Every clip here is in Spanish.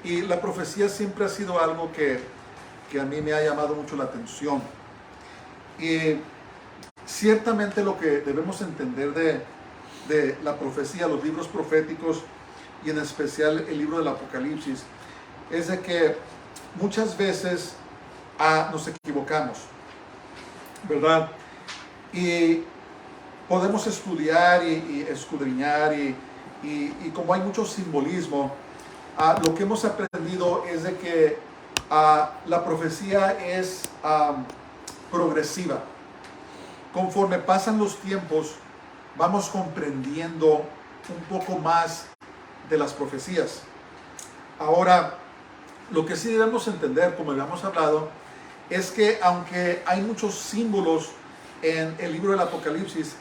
Y la profecía siempre ha sido algo que a mí me ha llamado mucho la atención. Y ciertamente lo que debemos entender de la profecía, los libros proféticos y en especial el libro del Apocalipsis, es de que muchas veces nos equivocamos, ¿verdad? Y podemos estudiar y escudriñar y como hay mucho simbolismo, lo que hemos aprendido es de que la profecía es progresiva. Conforme pasan los tiempos, vamos comprendiendo un poco más de las profecías. Ahora, lo que sí debemos entender, como habíamos hablado, es que aunque hay muchos símbolos en el libro del Apocalipsis,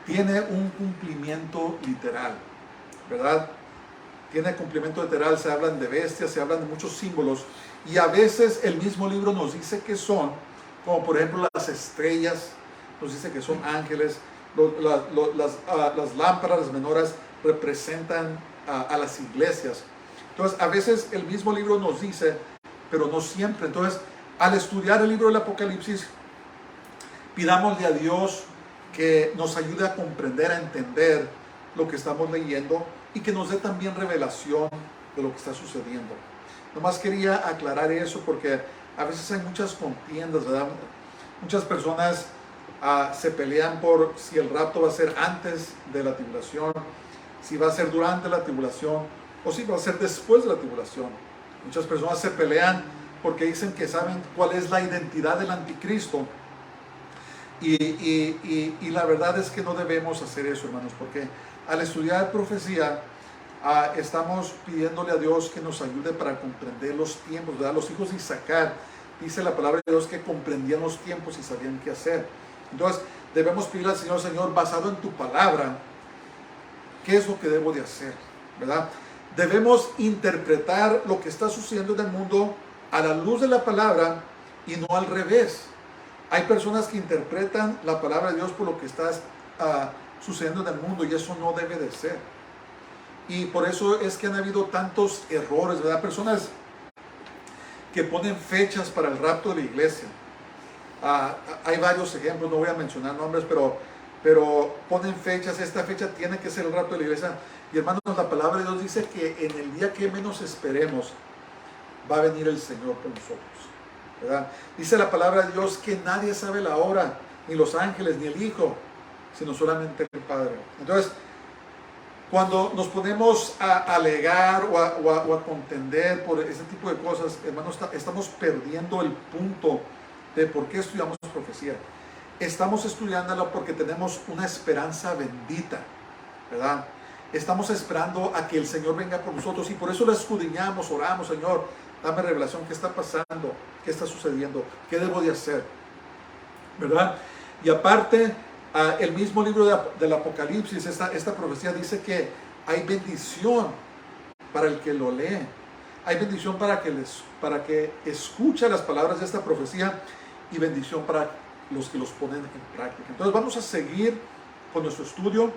tiene un cumplimiento literal, ¿verdad? Tiene cumplimiento literal, se hablan de bestias, se hablan de muchos símbolos, y a veces el mismo libro nos dice que son, como por ejemplo las estrellas, nos dice que son ángeles, las lámparas, las menorás representan a las iglesias. Entonces, a veces el mismo libro nos dice, pero no siempre. Entonces, al estudiar el libro del Apocalipsis, pidámosle a Dios que nos ayude a comprender, a entender lo que estamos leyendo y que nos dé también revelación de lo que está sucediendo. Nomás quería aclarar eso porque a veces hay muchas contiendas, ¿verdad? Muchas personas se pelean por si el rapto va a ser antes de la tribulación, si va a ser durante la tribulación o si va a ser después de la tribulación. Muchas personas se pelean porque dicen que saben cuál es la identidad del anticristo. Y la verdad es que no debemos hacer eso, hermanos, porque al estudiar profecía estamos pidiéndole a Dios que nos ayude para comprender los tiempos, ¿verdad? Los hijos de Isaacar, dice la palabra de Dios que comprendían los tiempos y sabían qué hacer. Entonces debemos pedirle al Señor, Señor, basado en tu palabra, ¿qué es lo que debo de hacer? ¿Verdad? Debemos interpretar lo que está sucediendo en el mundo a la luz de la palabra y no al revés. Hay personas que interpretan la palabra de Dios por lo que está sucediendo en el mundo y eso no debe de ser. Y por eso es que han habido tantos errores, ¿verdad? Personas que ponen fechas para el rapto de la iglesia. Hay varios ejemplos, no voy a mencionar nombres, pero ponen fechas, esta fecha tiene que ser el rapto de la iglesia. Y hermanos, la palabra de Dios dice que en el día que menos esperemos va a venir el Señor por nosotros, ¿verdad? Dice la palabra de Dios que nadie sabe la hora, ni los ángeles, ni el Hijo, sino solamente el Padre. Entonces, cuando nos ponemos a alegar o a contender por ese tipo de cosas, hermanos, estamos perdiendo el punto de por qué estudiamos profecía. Estamos estudiándola porque tenemos una esperanza bendita, ¿verdad? Estamos esperando a que el Señor venga por nosotros y por eso la escudriñamos, oramos, Señor, dame revelación, qué está pasando, qué está sucediendo, qué debo de hacer, ¿verdad? Y aparte, el mismo libro del Apocalipsis, esta profecía dice que hay bendición para el que lo lee, hay bendición para que escuche las palabras de esta profecía y bendición para los que los ponen en práctica. Entonces vamos a seguir con nuestro estudio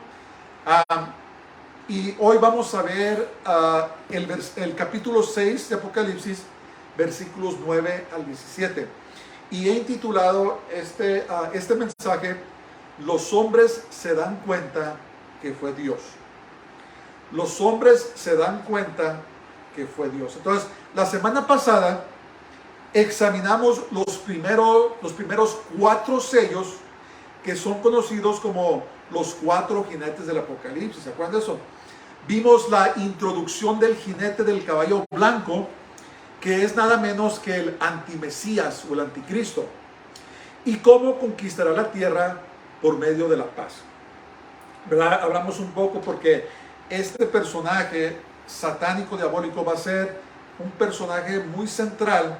y hoy vamos a ver el capítulo 6 de Apocalipsis, versículos 9 al 17. Y he intitulado este mensaje, los hombres se dan cuenta que fue Dios. Los hombres se dan cuenta que fue Dios. Entonces, la semana pasada examinamos los primeros 4 sellos que son conocidos como los 4 jinetes del Apocalipsis. ¿Se acuerdan de eso? Vimos la introducción del jinete del caballo blanco, que es nada menos que el antimesías o el anticristo, y cómo conquistará la tierra por medio de la paz. ¿Verdad? Hablamos un poco porque este personaje satánico diabólico va a ser un personaje muy central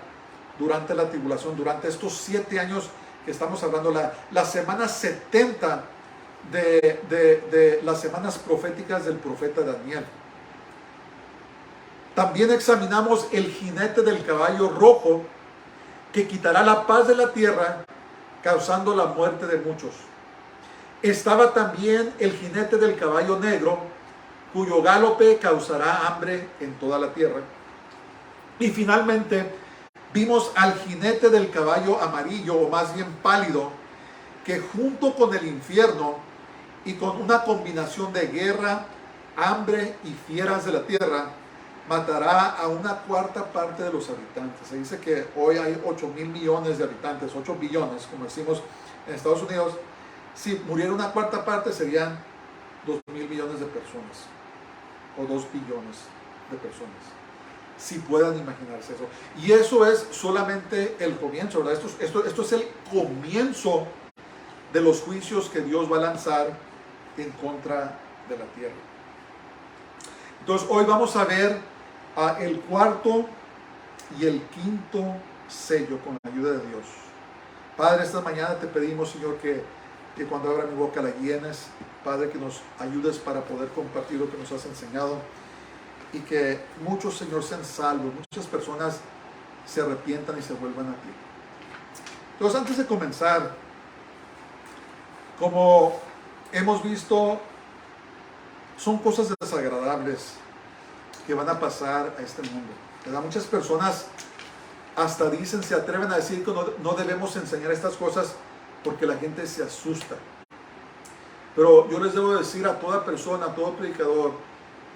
durante la tribulación, durante estos 7 años que estamos hablando, la semana 70 de las semanas proféticas del profeta Daniel. También examinamos el jinete del caballo rojo, que quitará la paz de la tierra, causando la muerte de muchos. Estaba también el jinete del caballo negro, cuyo galope causará hambre en toda la tierra. Y finalmente vimos al jinete del caballo amarillo, o más bien pálido, que junto con el infierno y con una combinación de guerra, hambre y fieras de la tierra, matará a una cuarta parte de los habitantes. Se dice que hoy hay 8.000 millones de habitantes, 8 billones, como decimos en Estados Unidos. Si muriera una cuarta parte, serían 2.000 millones de personas, o 2 billones de personas. Si puedan imaginarse eso. Y eso es solamente el comienzo, ¿verdad? Esto es el comienzo de los juicios que Dios va a lanzar en contra de la tierra. Entonces hoy vamos a ver el cuarto y el quinto sello con la ayuda de Dios. Padre, esta mañana te pedimos, Señor, que cuando abra mi boca la llenes. Padre, que nos ayudes para poder compartir lo que nos has enseñado y que muchos, Señor, sean salvos, muchas personas se arrepientan y se vuelvan a ti. Entonces, antes de comenzar, como hemos visto, son cosas desagradables que van a pasar a este mundo, ¿verdad? Muchas personas hasta dicen, se atreven a decir que no debemos enseñar estas cosas porque la gente se asusta. Pero yo les debo decir a toda persona, a todo predicador,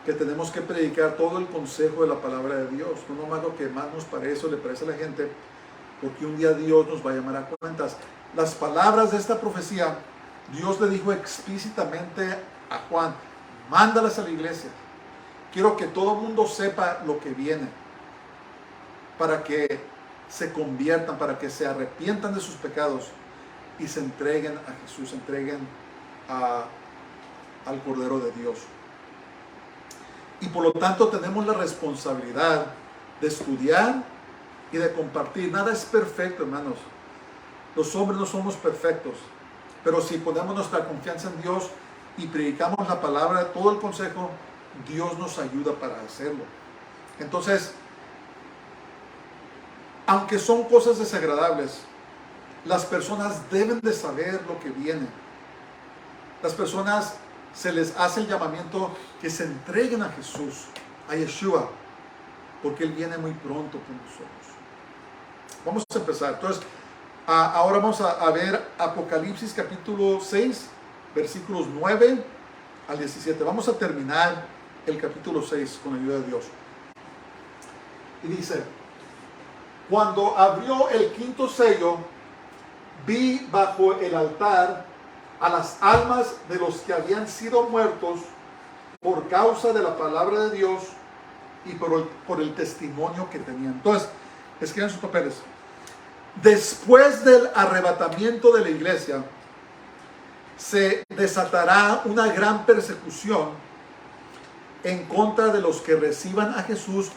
que tenemos que predicar todo el consejo de la palabra de Dios, no nomás lo que más nos parece o le parece a la gente, porque un día Dios nos va a llamar a cuentas. Las palabras de esta profecía, Dios le dijo explícitamente a Juan, mándalas a la iglesia. Quiero que todo el mundo sepa lo que viene, para que se conviertan, para que se arrepientan de sus pecados y se entreguen a Jesús, se entreguen al Cordero de Dios. Y por lo tanto tenemos la responsabilidad de estudiar y de compartir. Nada es perfecto, hermanos. Los hombres no somos perfectos, pero si ponemos nuestra confianza en Dios y predicamos la palabra, todo el consejo, Dios nos ayuda para hacerlo. Entonces, aunque son cosas desagradables, las personas deben de saber lo que viene. Las personas se les hace el llamamiento que se entreguen a Jesús, a Yeshua, porque Él viene muy pronto con nosotros. Vamos a empezar. Entonces, ahora vamos a ver Apocalipsis capítulo 6, versículos 9 al 17. Vamos a terminar el capítulo 6 con la ayuda de Dios. Y dice, cuando abrió el quinto sello, vi bajo el altar a las almas de los que habían sido muertos por causa de la palabra de Dios y por el testimonio que tenían. Entonces, escriban sus papeles. Después del arrebatamiento de la iglesia, se desatará una gran persecución en contra de los que reciban a Jesús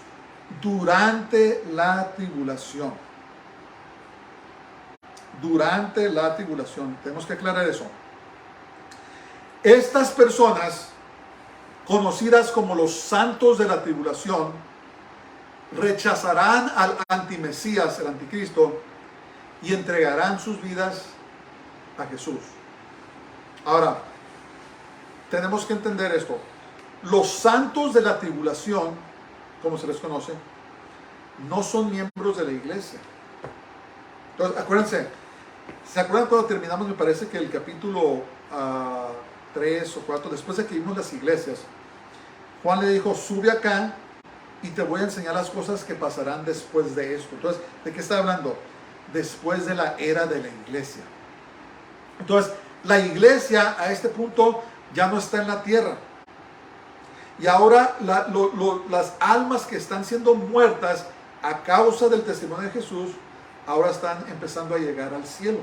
durante la tribulación. Durante la tribulación. Tenemos que aclarar eso. Estas personas, conocidas como los santos de la tribulación, rechazarán al antimesías, el anticristo, y entregarán sus vidas a Jesús. Ahora, tenemos que entender esto. Los santos de la tribulación, como se les conoce, no son miembros de la iglesia. Entonces, acuérdense, ¿se acuerdan cuando terminamos, me parece que el capítulo 3 o 4, después de que vimos las iglesias, Juan le dijo, sube acá y te voy a enseñar las cosas que pasarán después de esto. Entonces, ¿de qué está hablando? Después de la era de la iglesia. Entonces, la iglesia a este punto ya no está en la tierra. Y ahora las almas que están siendo muertas a causa del testimonio de Jesús, ahora están empezando a llegar al cielo,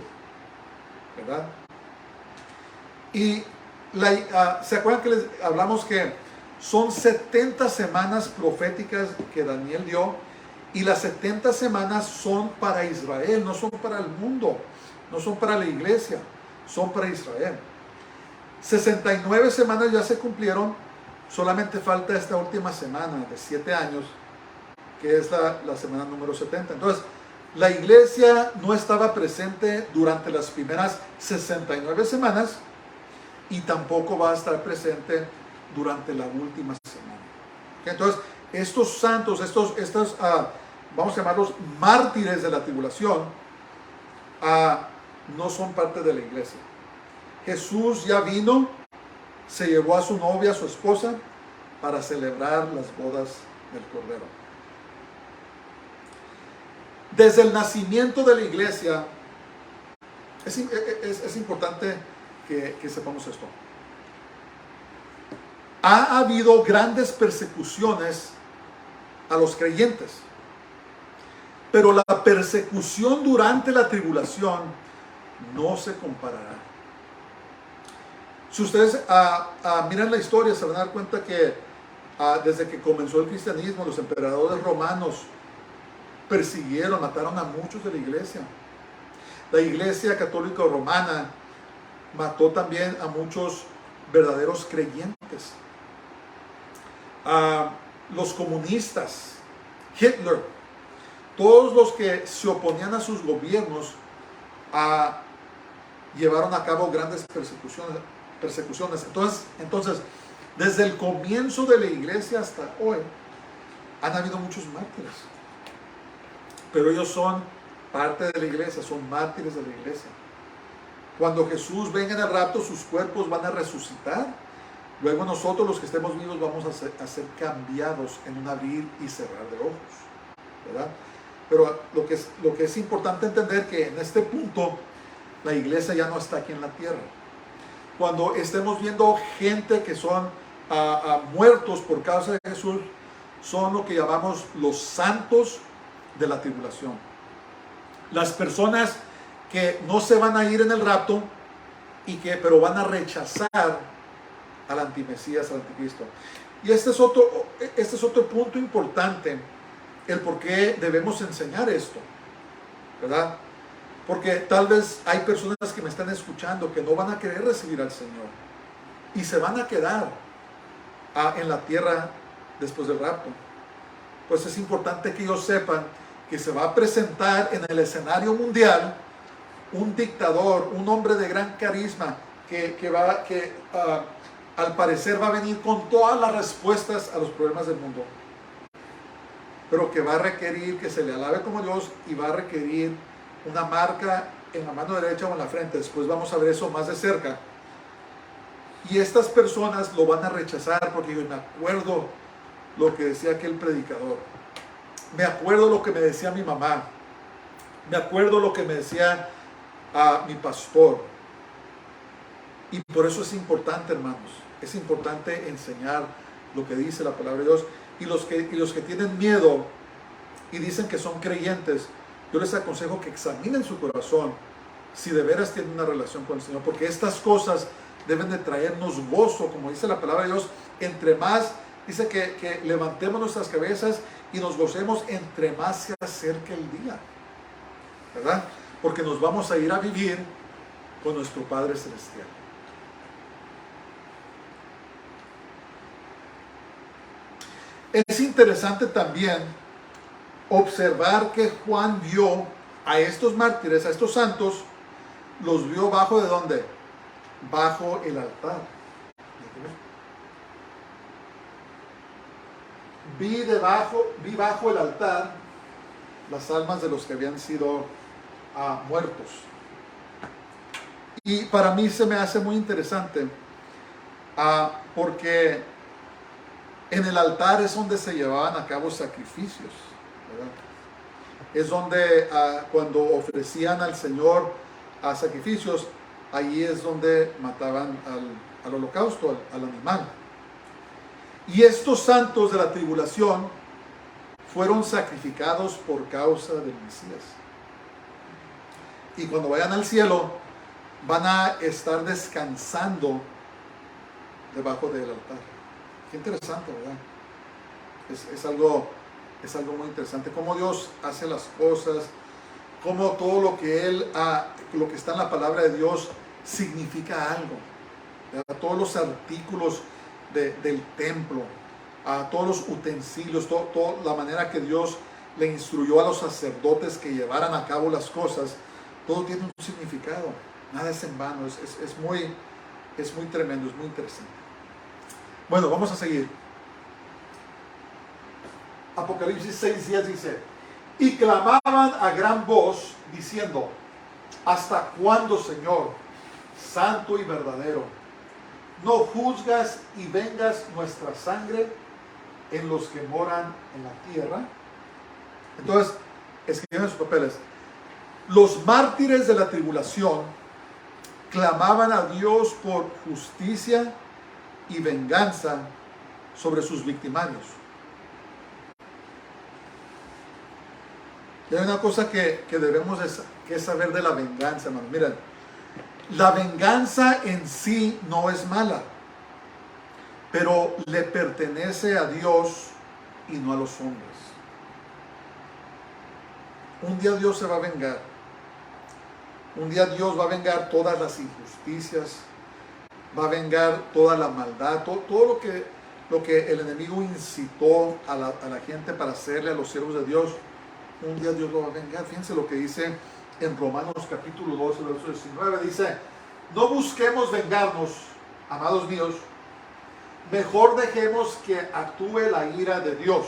¿verdad? Y ¿se acuerdan que les hablamos que son 70 semanas proféticas que Daniel dio? Y las 70 semanas son para Israel, no son para el mundo, no son para la iglesia, son para Israel. 69 semanas ya se cumplieron, solamente falta esta última semana de 7 años, que es la semana número 70. Entonces, la iglesia no estaba presente durante las primeras 69 semanas y tampoco va a estar presente durante la última semana. Entonces, estos santos, vamos a llamarlos mártires de la tribulación, no son parte de la iglesia. Jesús ya vino, se llevó a su novia, a su esposa, para celebrar las bodas del Cordero. Desde el nacimiento de la iglesia, es importante que sepamos esto. Ha habido grandes persecuciones a los creyentes, pero la persecución durante la tribulación no se comparará. Si ustedes miran la historia, se van a dar cuenta que desde que comenzó el cristianismo, los emperadores romanos persiguieron, mataron a muchos de la iglesia. La iglesia católica romana mató también a muchos verdaderos creyentes. Los comunistas, Hitler, todos los que se oponían a sus gobiernos, llevaron a cabo grandes persecuciones. Entonces, desde el comienzo de la iglesia hasta hoy, han habido muchos mártires. Pero ellos son parte de la iglesia, son mártires de la iglesia. Cuando Jesús venga en el rapto, sus cuerpos van a resucitar. Luego nosotros, los que estemos vivos, vamos a ser cambiados en un abrir y cerrar de ojos, ¿verdad? Pero lo que es importante entender que en este punto la iglesia ya no está aquí en la tierra. Cuando estemos viendo gente que son muertos por causa de Jesús, son lo que llamamos los santos de la tribulación. Las personas que no se van a ir en el rapto, pero van a rechazar al antimesías, al anticristo. Y este es otro punto importante, el por qué debemos enseñar esto, ¿verdad? Porque tal vez hay personas que me están escuchando que no van a querer recibir al Señor y se van a quedar en la tierra después del rapto. Pues es importante que ellos sepan que se va a presentar en el escenario mundial un dictador, un hombre de gran carisma que al parecer va a venir con todas las respuestas a los problemas del mundo, pero que va a requerir que se le alabe como Dios y va a requerir una marca en la mano derecha o en la frente. Después vamos a ver eso más de cerca. Y estas personas lo van a rechazar porque yo me acuerdo lo que decía aquel predicador. Me acuerdo lo que me decía mi mamá. Me acuerdo lo que me decía mi pastor. Y por eso es importante, hermanos. Es importante enseñar lo que dice la palabra de Dios. Y los que tienen miedo y dicen que son creyentes, yo les aconsejo que examinen su corazón si de veras tienen una relación con el Señor, porque estas cosas deben de traernos gozo, como dice la palabra de Dios. Entre más, dice que levantemos nuestras cabezas y nos gocemos entre más se acerque el día, ¿verdad? Porque nos vamos a ir a vivir con nuestro Padre Celestial. Es interesante también observar que Juan vio a estos mártires, a estos santos, los vio bajo ¿de dónde? Bajo el altar. Vi bajo el altar las almas de los que habían sido muertos. Y para mí se me hace muy interesante porque en el altar es donde se llevaban a cabo sacrificios, ¿verdad? Es donde cuando ofrecían al Señor sacrificios, ahí es donde mataban al holocausto, al animal. Y estos santos de la tribulación fueron sacrificados por causa del Mesías. Y cuando vayan al cielo, van a estar descansando debajo del altar. Qué interesante, ¿verdad? Es algo muy interesante. Cómo Dios hace las cosas, cómo todo lo que lo que está en la palabra de Dios significa algo, ¿verdad? Todos los artículos del templo, todos los utensilios, toda la manera que Dios le instruyó a los sacerdotes que llevaran a cabo las cosas, todo tiene un significado. Nada es en vano. Es muy tremendo, es muy interesante. Bueno, vamos a seguir. Apocalipsis 6:10 dice: y clamaban a gran voz, diciendo: ¿hasta cuándo, Señor, santo y verdadero, no juzgas y vengas nuestra sangre en los que moran en la tierra? Entonces, escriben sus papeles. Los mártires de la tribulación clamaban a Dios por justicia y venganza sobre sus victimarios. Y hay una cosa que debemos que saber de la venganza, hermanos. Miren, la venganza en sí no es mala, pero le pertenece a Dios y no a los hombres. Un día Dios se va a vengar. Un día Dios va a vengar todas las injusticias, va a vengar toda la maldad, todo lo que el enemigo incitó a la gente para hacerle a los siervos de Dios. Un día Dios lo va a vengar. Fíjense lo que dice en Romanos capítulo 12, verso 19. Dice: no busquemos vengarnos, amados míos, mejor dejemos que actúe la ira de Dios,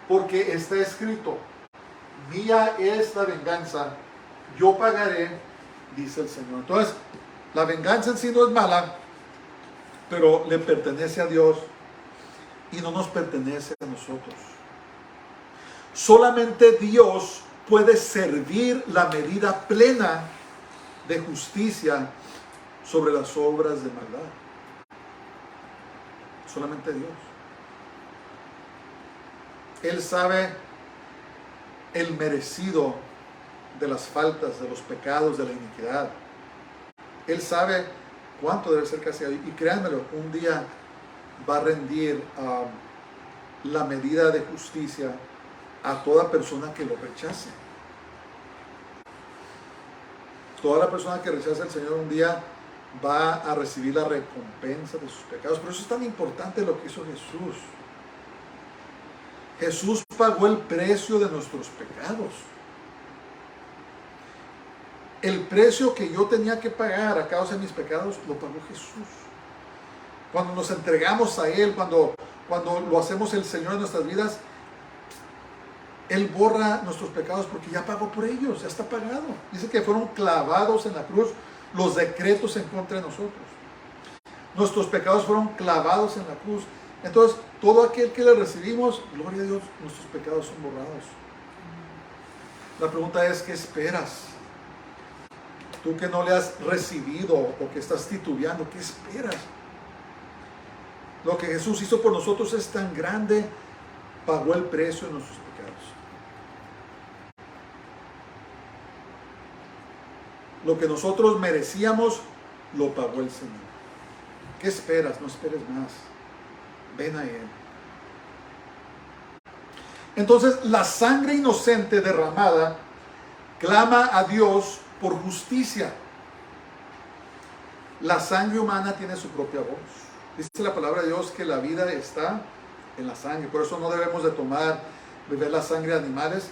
porque está escrito: mía es la venganza, yo pagaré, dice el Señor. Entonces, la venganza en sí no es mala, pero le pertenece a Dios y no nos pertenece a nosotros. Solamente Dios puede servir la medida plena de justicia sobre las obras de maldad. Solamente Dios. Él sabe el merecido de las faltas, de los pecados, de la iniquidad. Él sabe cuánto debe ser castigado. Y créanmelo, un día va a rendir la medida de justicia a toda persona que lo rechace. Toda la persona que rechaza al Señor un día va a recibir la recompensa de sus pecados. Por eso es tan importante lo que hizo Jesús. Jesús pagó el precio de nuestros pecados. El precio que yo tenía que pagar a causa de mis pecados, lo pagó Jesús. Cuando nos entregamos a Él, cuando lo hacemos el Señor en nuestras vidas, Él borra nuestros pecados porque ya pagó por ellos, ya está pagado. Dice que fueron clavados en la cruz los decretos en contra de nosotros. Nuestros pecados fueron clavados en la cruz. Entonces, todo aquel que le recibimos, gloria a Dios, nuestros pecados son borrados. La pregunta es, ¿qué esperas? Tú que no le has recibido o que estás titubeando, ¿qué esperas? Lo que Jesús hizo por nosotros es tan grande, pagó el precio de nuestros pecados. Lo que nosotros merecíamos, lo pagó el Señor. ¿Qué esperas? No esperes más. Ven a Él. Entonces, la sangre inocente derramada clama a Dios por justicia. La sangre humana tiene su propia voz. Dice la palabra de Dios que la vida está en la sangre. Por eso no debemos de beber la sangre de animales,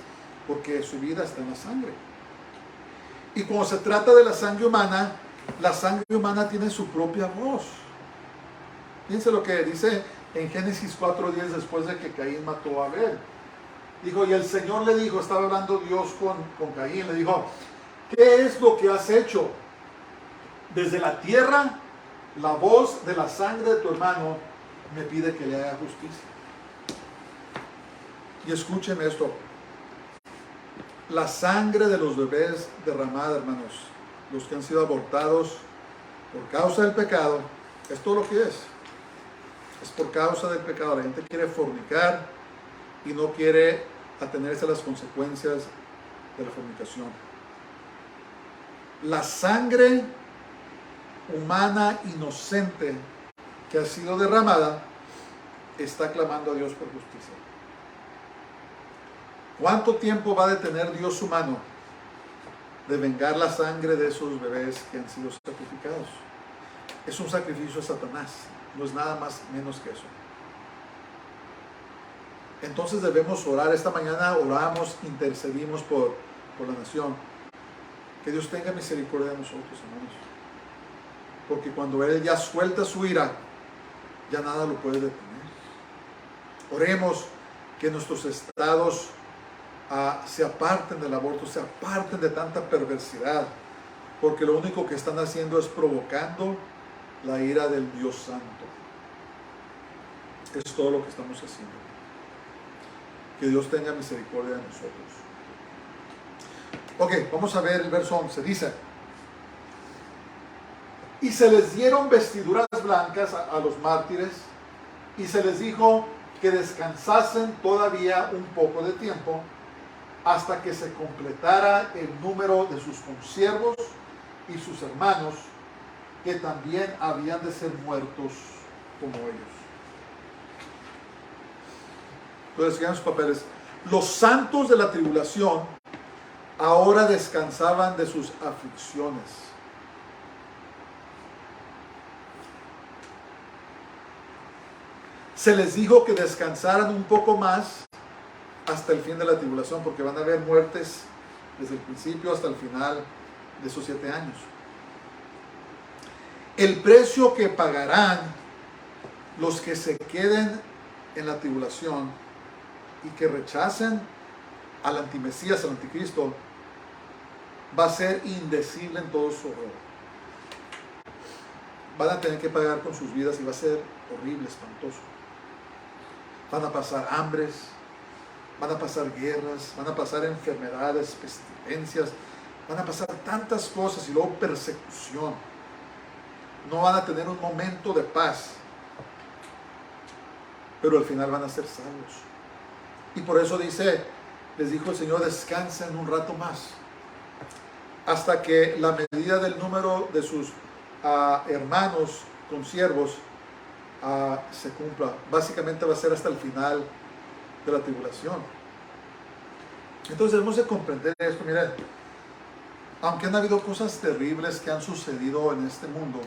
porque su vida está en la sangre. Y cuando se trata de la sangre humana tiene su propia voz. Fíjense lo que dice en Génesis 4:10, después de que Caín mató a Abel. Dijo, y el Señor le dijo, estaba hablando Dios con Caín, le dijo: ¿qué es lo que has hecho? Desde la tierra, la voz de la sangre de tu hermano me pide que le haga justicia. Y escuchen esto. La sangre de los bebés derramada, hermanos, los que han sido abortados por causa del pecado, es todo lo que es. Es por causa del pecado. La gente quiere fornicar y no quiere atenerse a las consecuencias de la fornicación. La sangre humana inocente que ha sido derramada está clamando a Dios por justicia. ¿Cuánto tiempo va a detener Dios su mano de vengar la sangre de esos bebés que han sido sacrificados? Es un sacrificio a Satanás, no es nada más menos que eso. Entonces debemos orar. Esta mañana oramos, intercedimos por la nación. Que Dios tenga misericordia de nosotros, hermanos. Porque cuando Él ya suelta su ira, ya nada lo puede detener. Oremos que nuestros estados se aparten del aborto, se aparten de tanta perversidad, porque lo único que están haciendo es provocando la ira del Dios Santo. Es todo lo que estamos haciendo. Que Dios tenga misericordia de nosotros. Ok, vamos a ver el verso 11. Dice: y se les dieron vestiduras blancas a los mártires, y se les dijo que descansasen todavía un poco de tiempo, hasta que se completara el número de sus consiervos y sus hermanos, que también habían de ser muertos como ellos. Entonces, sigan sus papeles. Los santos de la tribulación ahora descansaban de sus aflicciones. Se les dijo que descansaran un poco más hasta el fin de la tribulación, porque van a haber muertes desde el principio hasta el final de esos 7 años. El precio que pagarán los que se queden en la tribulación y que rechacen al antimesías, al anticristo, va a ser indecible en todo su horror. Van a tener que pagar con sus vidas y va a ser horrible, espantoso. Van a pasar hambres, van a pasar guerras, van a pasar enfermedades, pestilencias, van a pasar tantas cosas y luego persecución. No van a tener un momento de paz, pero al final van a ser salvos. Y por eso dice, les dijo el Señor, descansen un rato más, hasta que la medida del número de sus hermanos consiervos se cumpla. Básicamente va a ser hasta el final de la tribulación. Entonces debemos de comprender esto. Miren, aunque han habido cosas terribles que han sucedido en este mundo,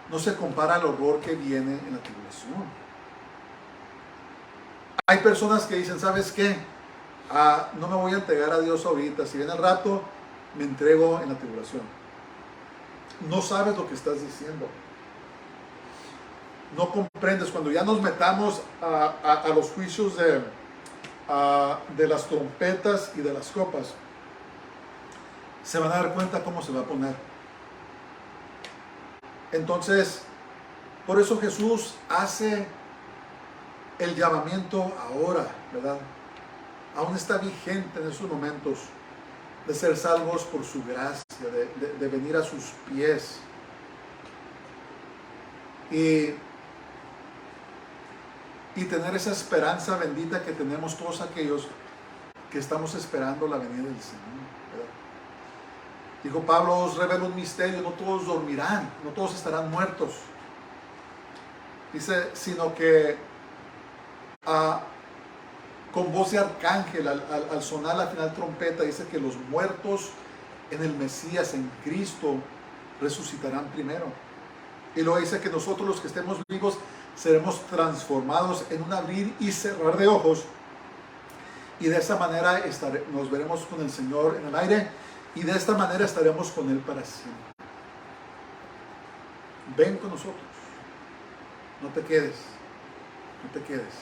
no se compara al horror que viene en la tribulación. Hay personas que dicen, ¿sabes qué? No me voy a entregar a Dios ahorita. Si viene el rato, me entrego en la tribulación. No sabes lo que estás diciendo. No comprendes. Cuando ya nos metamos a los juicios de las trompetas y de las copas, se van a dar cuenta cómo se va a poner. Entonces, por eso Jesús hace el llamamiento ahora, ¿verdad? Aún está vigente en esos momentos de ser salvos por su gracia, de venir a sus pies. Y tener esa esperanza bendita que tenemos todos aquellos que estamos esperando la venida del Señor, ¿verdad? Dijo Pablo, os revelo un misterio, no todos dormirán, no todos estarán muertos. Dice, sino que con voz de arcángel, al sonar la final trompeta, dice que los muertos en el Mesías, en Cristo, resucitarán primero. Y luego dice que nosotros los que estemos vivos seremos transformados en un abrir y cerrar de ojos, y de esa manera nos veremos con el Señor en el aire, y de esta manera estaremos con Él para siempre. Ven con nosotros, no te quedes, no te quedes.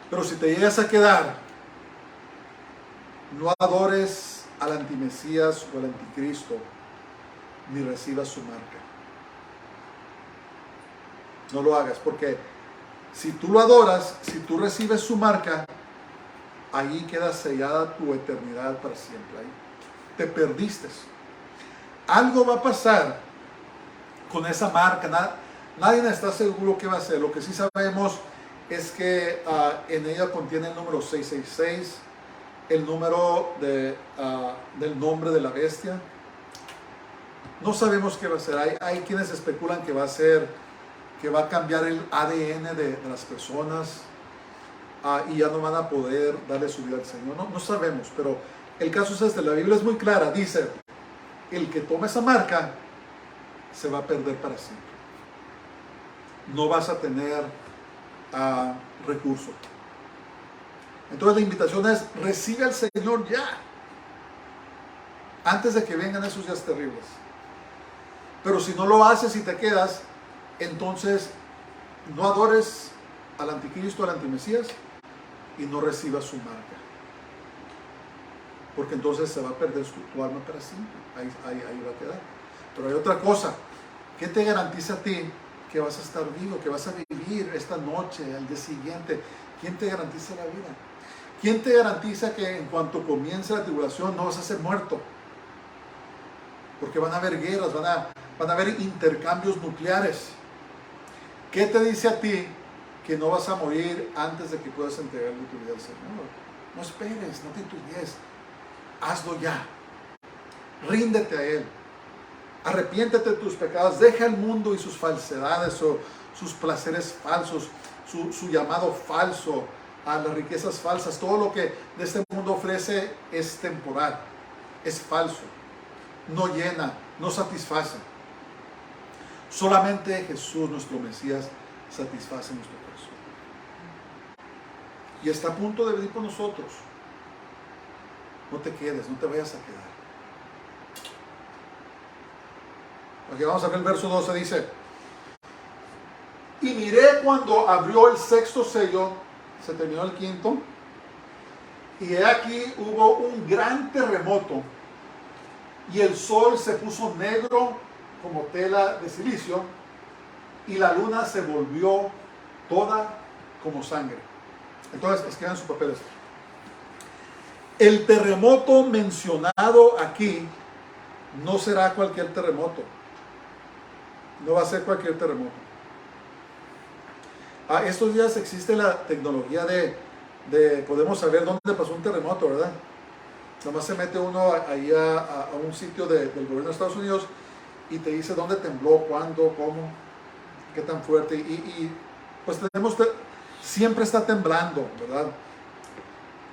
Pero si te llegas a quedar, no adores al antimesías o al anticristo, ni recibas su marca. No lo hagas, porque si tú lo adoras, si tú recibes su marca, ahí queda sellada tu eternidad para siempre. Ahí te perdiste. Algo va a pasar con esa marca. Nadie está seguro qué va a ser. Lo que sí sabemos es que en ella contiene el número 666, el número del nombre de la bestia. No sabemos qué va a ser. Hay quienes especulan que va a ser, que va a cambiar el ADN de las personas y ya no van a poder darle su vida al Señor. No sabemos, pero el caso es este. La Biblia es muy clara. Dice, el que toma esa marca se va a perder para siempre. No vas a tener recurso. Entonces la invitación es, recibe al Señor ya, antes de que vengan esos días terribles. Pero si no lo haces y te quedas, entonces no adores al anticristo, al antimesías, y no recibas su marca. Porque entonces se va a perder tu alma para siempre. Ahí va a quedar. Pero hay otra cosa. ¿Qué te garantiza a ti que vas a estar vivo, que vas a vivir esta noche, al día siguiente? ¿Quién te garantiza la vida? ¿Quién te garantiza que en cuanto comience la tribulación no vas a ser muerto? Porque van a haber guerras, van a haber intercambios nucleares. ¿Qué te dice a ti que no vas a morir antes de que puedas entregarle tu vida al Señor? No esperes, no te entusiasmes. Hazlo ya. Ríndete a Él. Arrepiéntete de tus pecados. Deja el mundo y sus falsedades o sus placeres falsos, su llamado falso, a las riquezas falsas. Todo lo que de este mundo ofrece es temporal, es falso, no llena, no satisface. Solamente Jesús, nuestro Mesías, satisface nuestro corazón. Y está a punto de venir con nosotros. No te quedes, no te vayas a quedar. Aquí vamos a ver el verso 12, dice: y miré cuando abrió el sexto sello, se terminó el quinto, y he aquí hubo un gran terremoto, y el sol se puso negro como tela de silicio, y la luna se volvió toda como sangre. Entonces, escriban sus papeles. El terremoto mencionado aquí no será cualquier terremoto. No va a ser cualquier terremoto. Estos días existe la tecnología de podemos saber dónde pasó un terremoto, ¿verdad? Nomás se mete uno ahí a un sitio del gobierno de Estados Unidos y te dice dónde tembló, cuándo, cómo, qué tan fuerte. Y pues siempre está temblando, ¿verdad?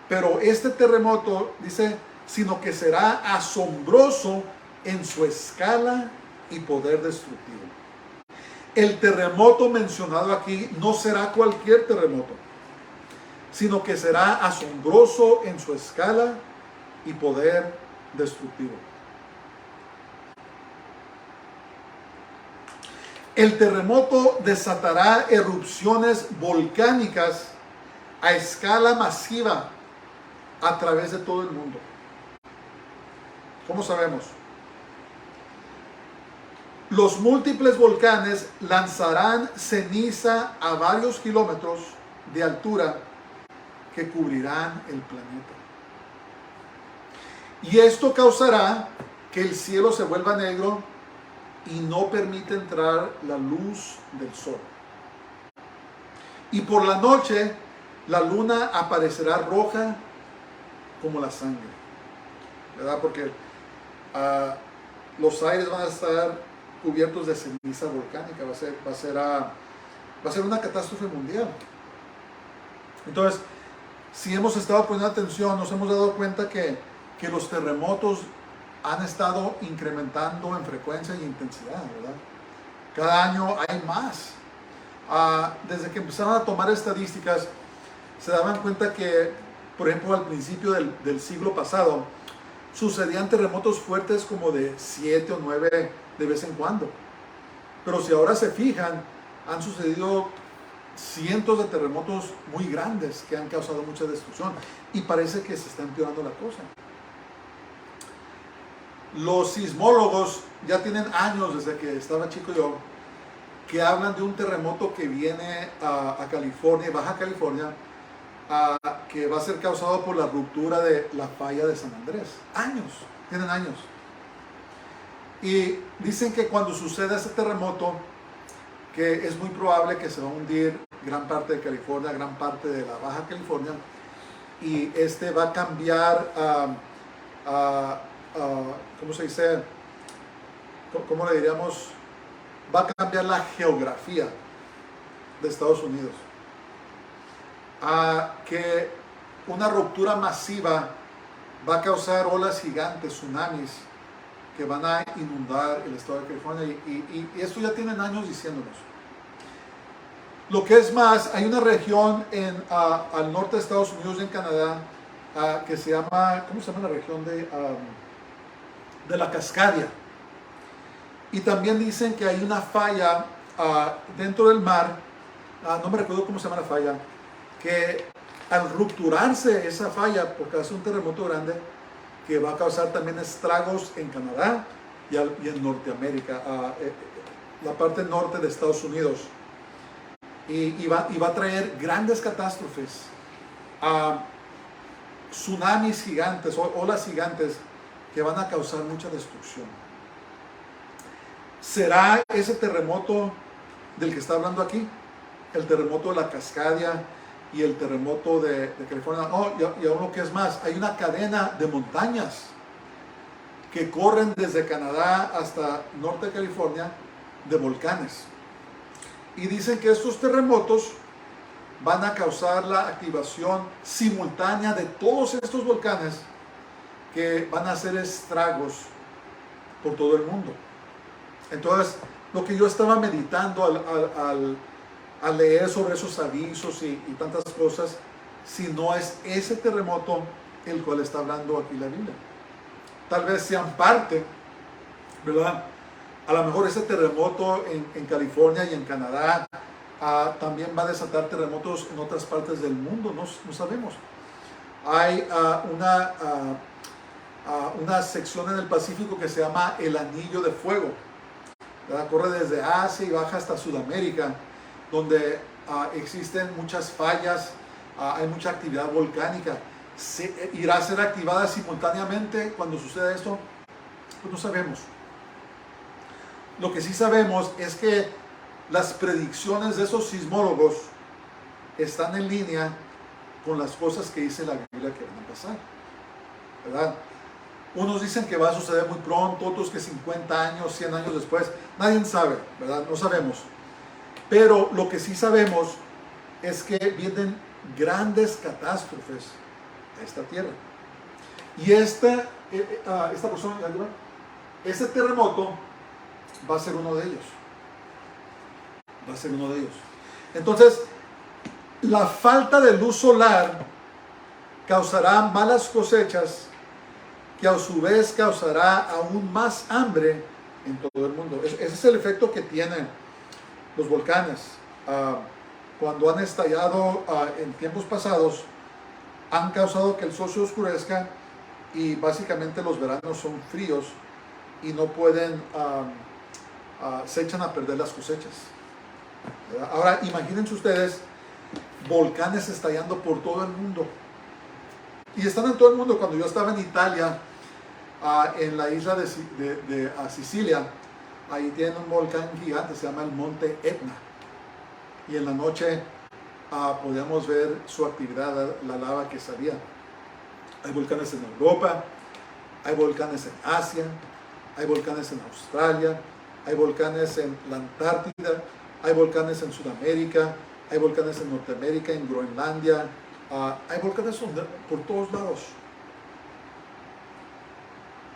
Pero este terremoto, dice, sino que será asombroso en su escala y poder destructivo. El terremoto mencionado aquí no será cualquier terremoto, sino que será asombroso en su escala y poder destructivo. El terremoto desatará erupciones volcánicas a escala masiva a través de todo el mundo. ¿Cómo sabemos? Los múltiples volcanes lanzarán ceniza a varios kilómetros de altura que cubrirán el planeta. Y esto causará que el cielo se vuelva negro y no permite entrar la luz del sol. Y por la noche la luna aparecerá roja como la sangre, ¿verdad? Porque los aires van a estar cubiertos de ceniza volcánica. Va a ser una catástrofe mundial. Entonces, si hemos estado poniendo atención, nos hemos dado cuenta que los terremotos han estado incrementando en frecuencia y intensidad, ¿verdad? Cada año hay más. Desde que empezaron a tomar estadísticas, se daban cuenta que, por ejemplo, al principio del siglo pasado, sucedían terremotos fuertes como de 7 o 9 de vez en cuando. Pero si ahora se fijan, han sucedido cientos de terremotos muy grandes que han causado mucha destrucción y parece que se está empeorando la cosa. Los sismólogos ya tienen años, desde que estaba chico yo, que hablan de un terremoto que viene a California, Baja California, que va a ser causado por la ruptura de la falla de San Andrés. Años, tienen años. Y dicen que cuando suceda ese terremoto, que es muy probable que se va a hundir gran parte de California, gran parte de la Baja California, y este va a cambiar, ¿cómo se dice? ¿Cómo le diríamos? Va a cambiar la geografía de Estados Unidos. Que una ruptura masiva va a causar olas gigantes, tsunamis, que van a inundar el estado de California, y esto ya tienen años diciéndonos. Lo que es más, hay una región al norte de Estados Unidos y en Canadá que se llama, ¿cómo se llama la región de la Cascadia? Y también dicen que hay una falla dentro del mar, no me recuerdo cómo se llama la falla, que al rupturarse esa falla, porque hace un terremoto grande, que va a causar también estragos en Canadá y en Norteamérica, la parte norte de Estados Unidos. Y va a traer grandes catástrofes, tsunamis gigantes, olas gigantes que van a causar mucha destrucción. ¿Será ese terremoto del que está hablando aquí? El terremoto de la Cascadia y el terremoto de California. No, y aún lo que es más, hay una cadena de montañas que corren desde Canadá hasta norte de California, de volcanes. Y dicen que estos terremotos van a causar la activación simultánea de todos estos volcanes que van a hacer estragos por todo el mundo. Entonces, lo que yo estaba meditando al leer sobre esos avisos y tantas cosas, si no es ese terremoto el cual está hablando aquí la Biblia. Tal vez sean parte, ¿verdad? A lo mejor ese terremoto en California y en Canadá también va a desatar terremotos en otras partes del mundo, no sabemos. Hay una sección en el Pacífico que se llama el Anillo de Fuego, ¿verdad? Corre desde Asia y baja hasta Sudamérica, donde existen muchas fallas, hay mucha actividad volcánica. ¿Irá a ser activada simultáneamente cuando suceda esto? Pues no sabemos. Lo que sí sabemos es que las predicciones de esos sismólogos están en línea con las cosas que dice la Biblia que van a pasar, ¿verdad? Unos dicen que va a suceder muy pronto, otros que 50 años, 100 años después. Nadie sabe, ¿verdad? No sabemos. Pero lo que sí sabemos es que vienen grandes catástrofes a esta tierra. Y esta persona, este terremoto va a ser uno de ellos. Va a ser uno de ellos. Entonces, la falta de luz solar causará malas cosechas, que a su vez causará aún más hambre en todo el mundo. Ese es el efecto que tienen los volcanes. Cuando han estallado en tiempos pasados, han causado que el sol se oscurezca y básicamente los veranos son fríos y no pueden, se echan a perder las cosechas. ¿Verdad? Ahora imagínense ustedes volcanes estallando por todo el mundo. Y están en todo el mundo. Cuando yo estaba en Italia, en la isla de Sicilia, ahí tienen un volcán gigante, se llama el Monte Etna. Y en la noche podíamos ver su actividad, la lava que salía. Hay volcanes en Europa, hay volcanes en Asia, hay volcanes en Australia, hay volcanes en la Antártida, hay volcanes en Sudamérica, hay volcanes en Norteamérica, en Groenlandia, hay volcanes por todos lados.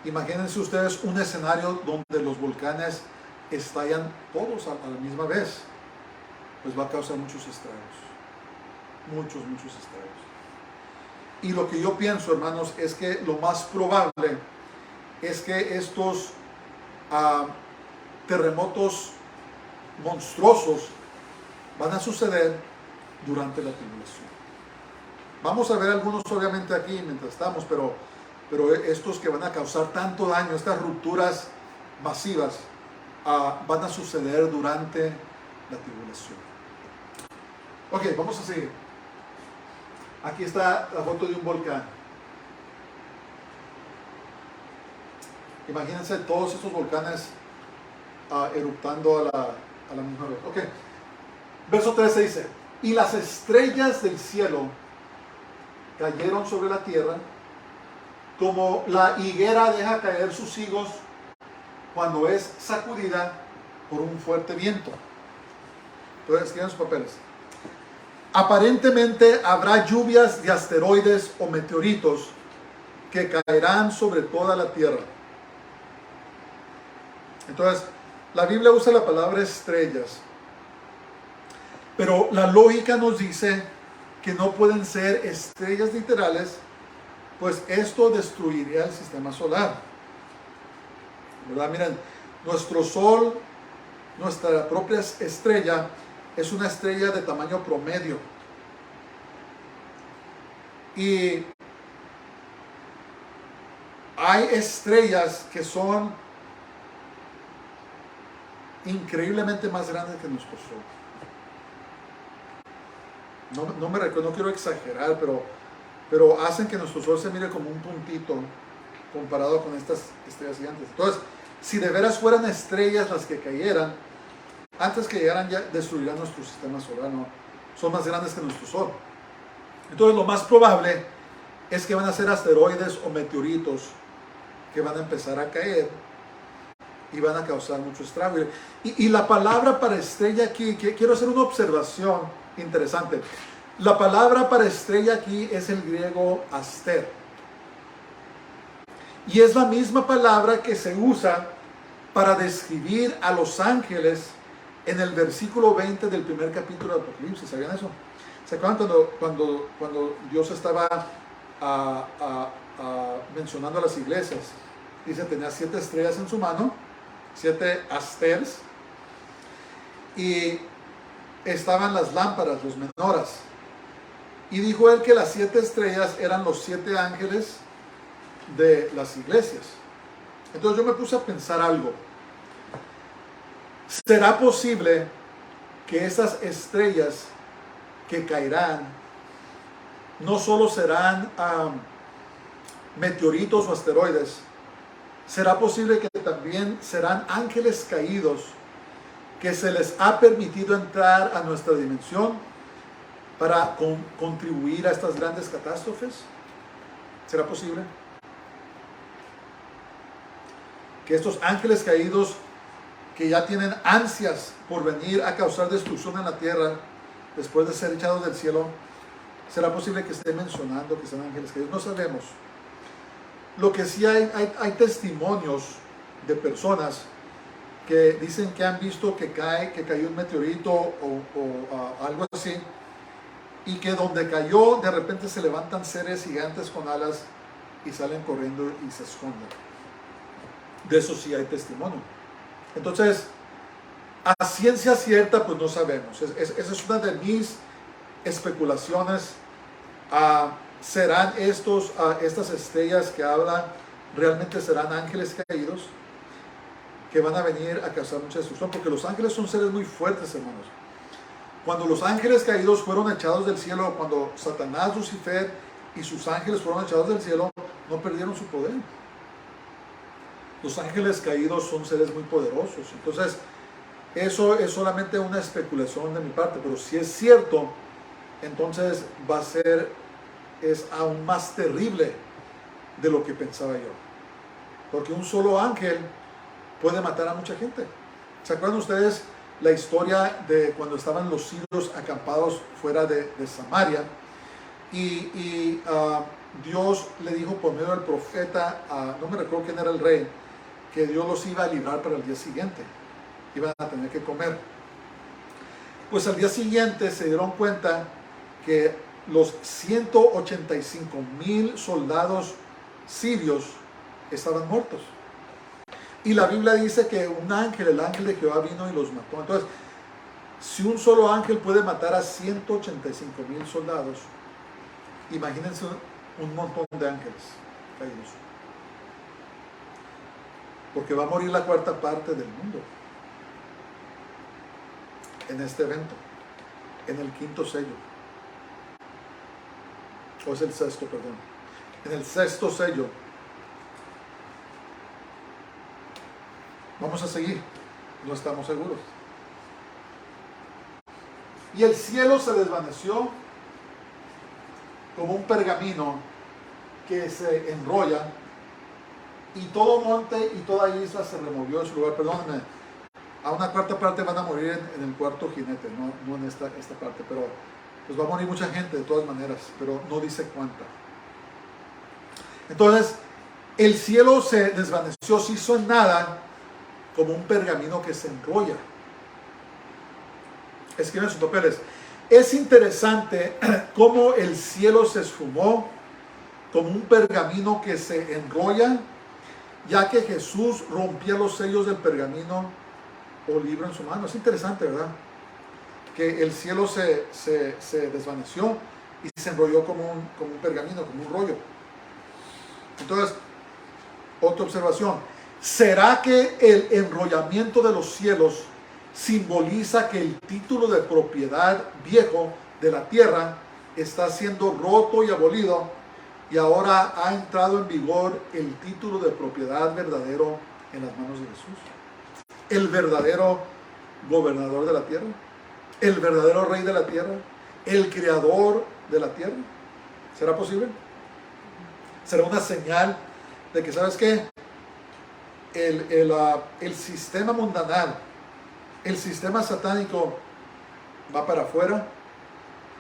Imagínense ustedes un escenario donde los volcanes estallan todos a la misma vez. Pues va a causar muchos estragos. Muchos estragos. Y lo que yo pienso, hermanos, es que lo más probable es que estos terremotos monstruosos van a suceder durante la tribulación. Vamos a ver algunos obviamente aquí mientras estamos, pero estos que van a causar tanto daño, estas rupturas masivas, van a suceder durante la tribulación. Ok, vamos a seguir. Aquí está la foto de un volcán. Imagínense todos estos volcanes eruptando a la misma vez. Ok, verso 13 dice: y las estrellas del cielo cayeron sobre la tierra, como la higuera deja caer sus higos cuando es sacudida por un fuerte viento. Entonces, escriban sus papeles. Aparentemente habrá lluvias de asteroides o meteoritos que caerán sobre toda la tierra. Entonces, la Biblia usa la palabra estrellas, pero la lógica nos dice que no pueden ser estrellas literales, pues esto destruiría el sistema solar. ¿Verdad? Miren, nuestro Sol, nuestra propia estrella, es una estrella de tamaño promedio. Y hay estrellas que son increíblemente más grandes que nuestro sol. No me recuerdo, no quiero exagerar, pero hacen que nuestro sol se mire como un puntito comparado con estas estrellas gigantes. Entonces, si de veras fueran estrellas las que cayeran, antes que llegaran ya destruirían nuestro sistema solar, ¿no? Son más grandes que nuestro sol. Entonces, lo más probable es que van a ser asteroides o meteoritos que van a empezar a caer y van a causar mucho estrago. Y la palabra para estrella aquí, quiero hacer una observación interesante. La palabra para estrella aquí es el griego aster. Y es la misma palabra que se usa para describir a los ángeles en el versículo 20 del primer capítulo de Apocalipsis. ¿Sabían eso? ¿Se acuerdan cuando Dios estaba mencionando a las iglesias? Dice, tenía 7 estrellas en su mano, 7 asters, y estaban las lámparas, los menoras. Y dijo él que las 7 estrellas eran los 7 ángeles de las iglesias. Entonces yo me puse a pensar algo. ¿Será posible que esas estrellas que caerán no solo serán meteoritos o asteroides? ¿Será posible que también serán ángeles caídos que se les ha permitido entrar a nuestra dimensión para contribuir a estas grandes catástrofes? ¿Será posible que estos ángeles caídos que ya tienen ansias por venir a causar destrucción en la tierra después de ser echados del cielo, será posible que esté mencionando que son ángeles caídos? No sabemos. Lo que sí hay testimonios de personas que dicen que han visto que cayó un meteorito o algo así, y que donde cayó de repente se levantan seres gigantes con alas y salen corriendo y se esconden. De eso sí hay testimonio. Entonces, a ciencia cierta, pues no sabemos. Esa es una de mis especulaciones. ¿Serán estas estrellas que habla, realmente serán ángeles caídos que van a venir a causar mucha destrucción? Porque los ángeles son seres muy fuertes, hermanos. Cuando los ángeles caídos fueron echados del cielo, cuando Satanás, Lucifer y sus ángeles fueron echados del cielo, no perdieron su poder. Los ángeles caídos son seres muy poderosos. Entonces, eso es solamente una especulación de mi parte, pero si es cierto, entonces es aún más terrible de lo que pensaba yo. Porque un solo ángel puede matar a mucha gente. ¿Se acuerdan ustedes la historia de cuando estaban los sirios acampados fuera de Samaria? Y Dios le dijo por medio del profeta, no me recuerdo quién era el rey, que Dios los iba a librar para el día siguiente. Iban a tener que comer. Pues al día siguiente se dieron cuenta que los 185,000 soldados sirios estaban muertos. Y la Biblia dice que un ángel, el ángel de Jehová, vino y los mató. Entonces, si un solo ángel puede matar a 185,000 soldados, imagínense un montón de ángeles caídos. Porque va a morir la 1/4 parte del mundo en este evento, en el 5º sello. O es el 6º, perdón. En el 6º sello. Vamos a seguir, no estamos seguros. Y el cielo se desvaneció como un pergamino que se enrolla, y todo monte y toda isla se removió de su lugar. Perdónenme, a una 1/4 parte van a morir en el 4º jinete, no en esta parte, pero pues va a morir mucha gente de todas maneras, pero no dice cuánta. Entonces, el cielo se desvaneció, se hizo en nada, como un pergamino que se enrolla. Escriben sus papeles. Es interesante cómo el cielo se esfumó como un pergamino que se enrolla, ya que Jesús rompía los sellos del pergamino o libro en su mano. Es interesante, ¿verdad? Que el cielo se desvaneció y se enrolló como un pergamino, como un rollo. Entonces, otra observación. ¿Será que el enrollamiento de los cielos simboliza que el título de propiedad viejo de la tierra está siendo roto y abolido y ahora ha entrado en vigor el título de propiedad verdadero en las manos de Jesús? El verdadero gobernador de la tierra, el verdadero rey de la tierra, el creador de la tierra. ¿Será posible? ¿Será una señal de que, sabes qué? El sistema mundanal, el sistema satánico va para afuera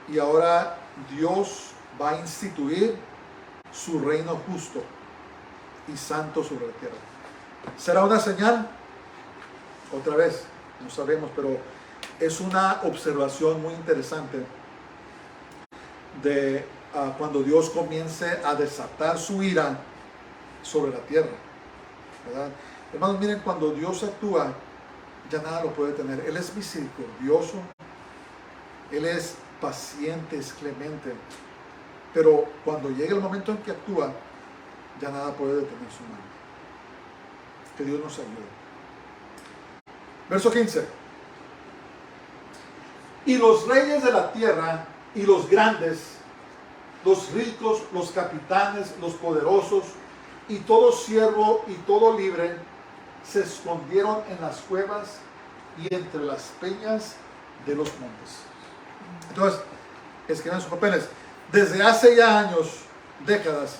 y ahora Dios va a instituir su reino justo y santo sobre la tierra? ¿Será una señal? Otra vez, no sabemos, pero es una observación muy interesante de cuando Dios comience a desatar su ira sobre la tierra, ¿verdad? Hermanos, miren, cuando Dios actúa, ya nada lo puede tener. Él es misericordioso, Él es paciente, es clemente, pero cuando llega el momento en que actúa, ya nada puede detener su mano. Que Dios nos ayude. Verso 15. Y los reyes de la tierra y los grandes, los ricos, los capitanes, los poderosos y todo siervo y todo libre se escondieron en las cuevas y entre las peñas de los montes. Entonces, escriban sus papeles. Desde hace ya años, décadas,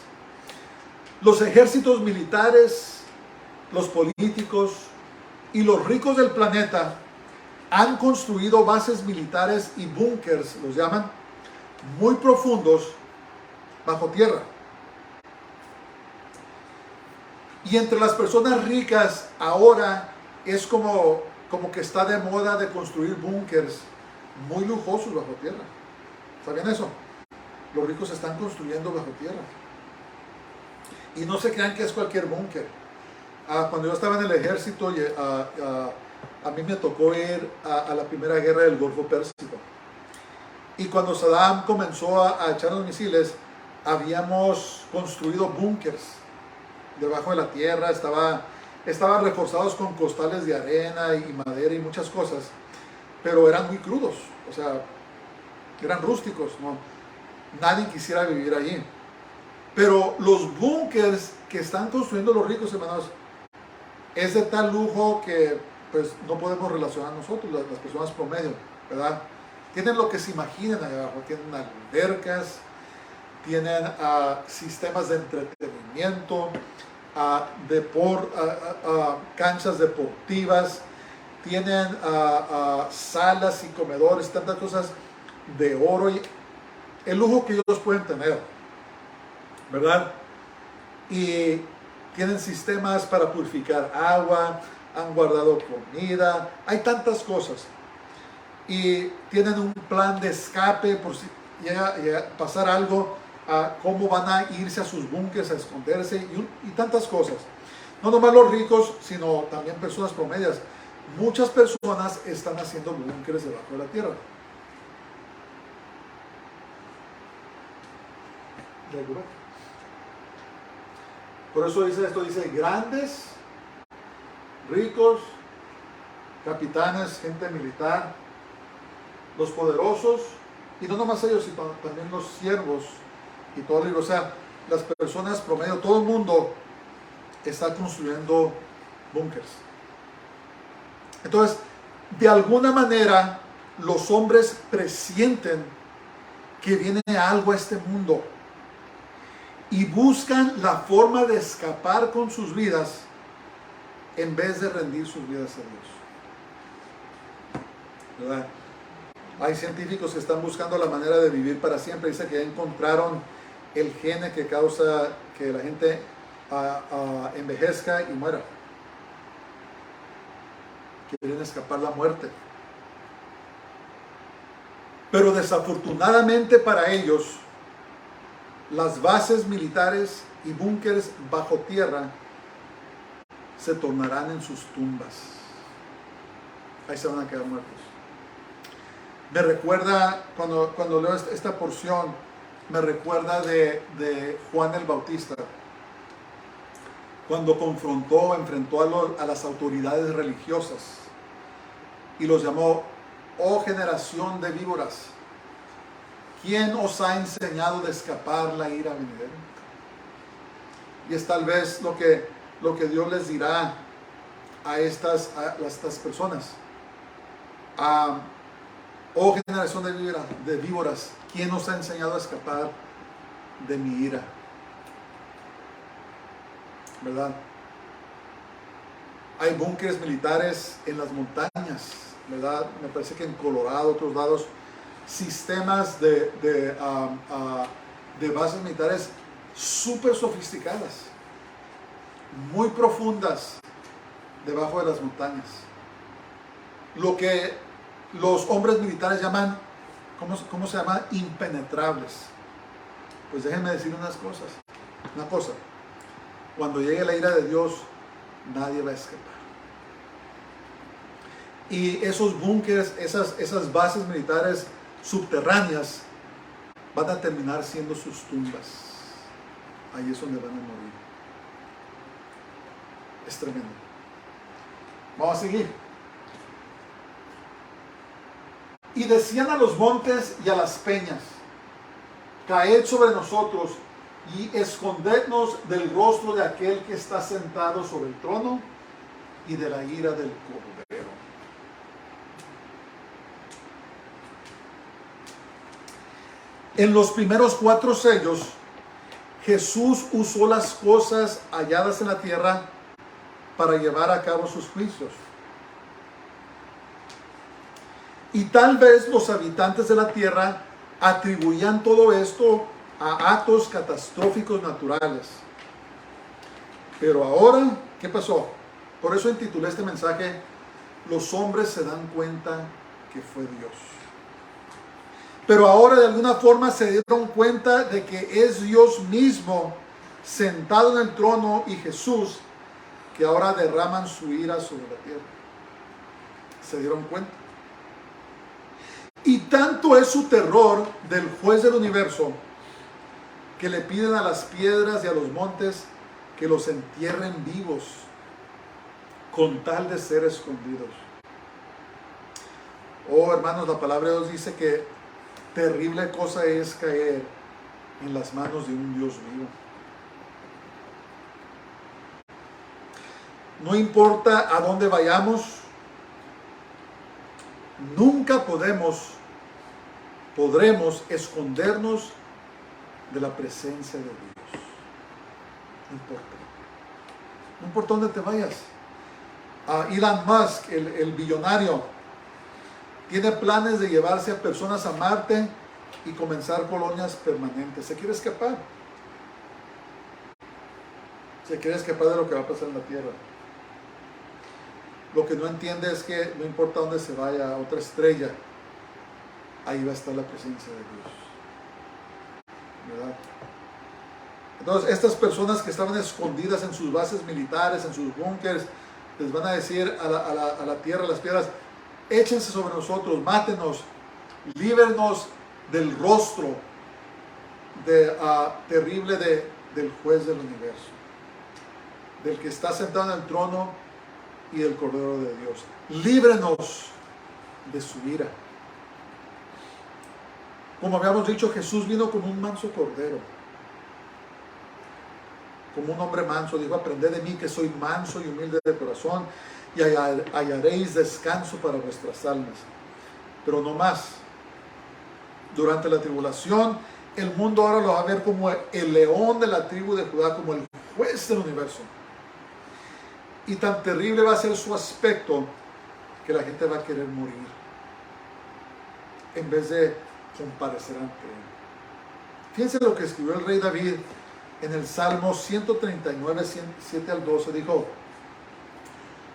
los ejércitos militares, los políticos y los ricos del planeta han construido bases militares y búnkers, los llaman, muy profundos bajo tierra. Y entre las personas ricas ahora es como que está de moda de construir búnkers muy lujosos bajo tierra. ¿Sabían eso? Los ricos están construyendo bajo tierra. Y no se crean que es cualquier búnker. Cuando yo estaba en el ejército, a mí me tocó ir a la primera guerra del Golfo Pérsico. Y cuando Saddam comenzó a echar los misiles, habíamos construido búnkers debajo de la tierra. Estaban reforzados con costales de arena y madera y muchas cosas, pero eran muy crudos, o sea, eran rústicos, ¿no? Nadie quisiera vivir allí. Pero los búnkers que están construyendo los ricos, hermanos, es de tal lujo que pues no podemos relacionar nosotros, las personas promedio, ¿verdad? Tienen lo que se imaginen allá abajo, tienen albercas, tienen sistemas de entretenimiento, canchas deportivas, tienen salas y comedores, tantas cosas de oro y el lujo que ellos pueden tener, ¿verdad? Y tienen sistemas para purificar agua, han guardado comida, hay tantas cosas. Y tienen un plan de escape por si llega a pasar algo, cómo van a irse a sus búnkers a esconderse y tantas cosas. No nomás los ricos, sino también personas promedias. Muchas personas están haciendo búnkers debajo de la tierra. Por eso dice esto, dice grandes, ricos, capitanes, gente militar, los poderosos, y no nomás ellos, sino también los siervos y todo el libro. O sea, las personas promedio, todo el mundo está construyendo búnkers. Entonces, de alguna manera, los hombres presienten que viene algo a este mundo y buscan la forma de escapar con sus vidas en vez de rendir sus vidas a Dios, ¿verdad? Hay científicos que están buscando la manera de vivir para siempre. Dice que ya encontraron el gene que causa que la gente envejezca y muera. Quieren escapar la muerte. Pero desafortunadamente para ellos, las bases militares y búnkers bajo tierra se tornarán en sus tumbas. Ahí se van a quedar muertos. Me recuerda cuando leo esta porción me recuerda de Juan el Bautista, cuando enfrentó a las autoridades religiosas y los llamó: oh generación de víboras, ¿quién os ha enseñado de escapar la ira venidera? Y es tal vez lo que Dios les dirá a estas personas. Oh generación de víboras, ¿quién os ha enseñado a escapar de mi ira? ¿Verdad? Hay búnkeres militares en las montañas, ¿verdad? Me parece que en Colorado, otros lados, sistemas de bases militares súper sofisticadas, muy profundas, debajo de las montañas. Lo que los hombres militares llaman, ¿cómo se llama? Impenetrables. Pues déjenme decir una cosa. Cuando llegue la ira de Dios, nadie va a escapar. Y esos búnkeres, esas bases militares subterráneas, van a terminar siendo sus tumbas. Ahí es donde van a morir. Es tremendo. Vamos a seguir. Y decían a los montes y a las peñas: caed sobre nosotros y escondednos del rostro de aquel que está sentado sobre el trono y de la ira del Cordero. En los primeros 4 sellos, Jesús usó las cosas halladas en la tierra para llevar a cabo sus juicios. Y tal vez los habitantes de la tierra atribuían todo esto a actos catastróficos naturales. Pero ahora, ¿qué pasó? Por eso intitulé este mensaje: los hombres se dan cuenta que fue Dios. Pero ahora de alguna forma se dieron cuenta de que es Dios mismo sentado en el trono y Jesús que ahora derraman su ira sobre la tierra. ¿Se dieron cuenta? Y tanto es su terror del juez del universo que le piden a las piedras y a los montes que los entierren vivos con tal de ser escondidos. Oh hermanos, la palabra de Dios dice que terrible cosa es caer en las manos de un Dios vivo. No importa a dónde vayamos, nunca podremos escondernos de la presencia de Dios. No importa. No importa dónde te vayas. Elon Musk, el billonario, tiene planes de llevarse a personas a Marte y comenzar colonias permanentes. Se quiere escapar. Se quiere escapar de lo que va a pasar en la Tierra. Lo que no entiende es que no importa dónde se vaya, a otra estrella, ahí va a estar la presencia de Dios. ¿Verdad? Entonces, estas personas que estaban escondidas en sus bases militares, en sus búnkers, les van a decir a la tierra, a las piedras: échense sobre nosotros, mátenos, líbernos del rostro terrible del juez del universo, del que está sentado en el trono y del Cordero de Dios. Líbrenos de su ira. Como habíamos dicho, Jesús vino como un manso cordero, como un hombre manso. Dijo: aprended de mí, que soy manso y humilde de corazón, y hallaréis descanso para vuestras almas. Pero no más. Durante la tribulación, el mundo ahora lo va a ver como el león de la tribu de Judá, como el juez del universo. Y tan terrible va a ser su aspecto que la gente va a querer morir en vez de comparecer ante él. Fíjense lo que escribió el rey David en el Salmo 139, 7 al 12. Dijo: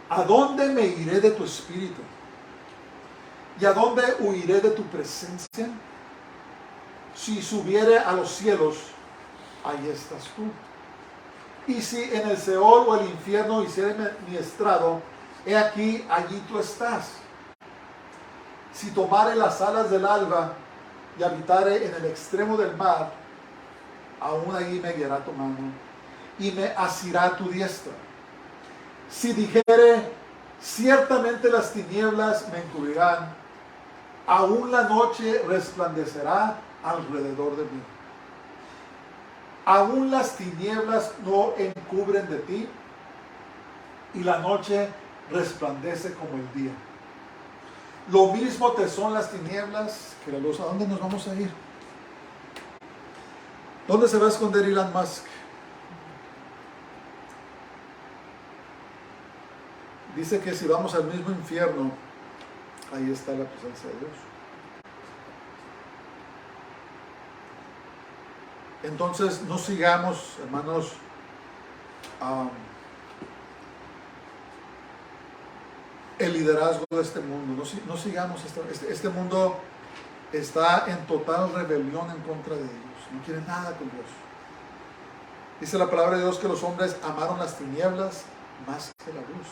¿a dónde me iré de tu espíritu? ¿Y a dónde huiré de tu presencia? Si subiere a los cielos, ahí estás tú. Y si en el Seol o el infierno hiciere mi estrado, he aquí, allí tú estás. Si tomare las alas del alba y habitare en el extremo del mar, aún ahí me guiará tu mano y me asirá tu diestra. Si dijere, ciertamente las tinieblas me encubrirán, aún la noche resplandecerá alrededor de mí. Aún las tinieblas no encubren de ti, y la noche resplandece como el día. Lo mismo te son las tinieblas que la luz. ¿A dónde nos vamos a ir? ¿Dónde se va a esconder Elon Musk? Dice que si vamos al mismo infierno, ahí está la presencia de Dios. Entonces no sigamos, hermanos, el liderazgo de este mundo. No sigamos este mundo está en total rebelión en contra de Dios. No quiere nada con Dios. Dice la palabra de Dios que los hombres amaron las tinieblas más que la luz.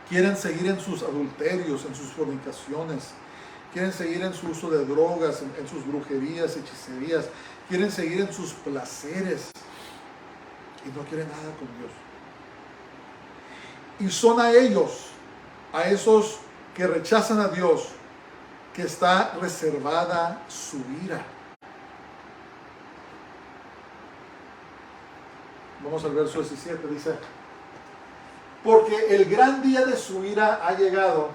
Quieren seguir en sus adulterios, en sus fornicaciones. Quieren seguir en su uso de drogas, en sus brujerías, hechicerías. Quieren seguir en sus placeres. Y no quieren nada con Dios. Y son a ellos, a esos que rechazan a Dios, que está reservada su ira. Vamos al verso 17, dice: porque el gran día de su ira ha llegado,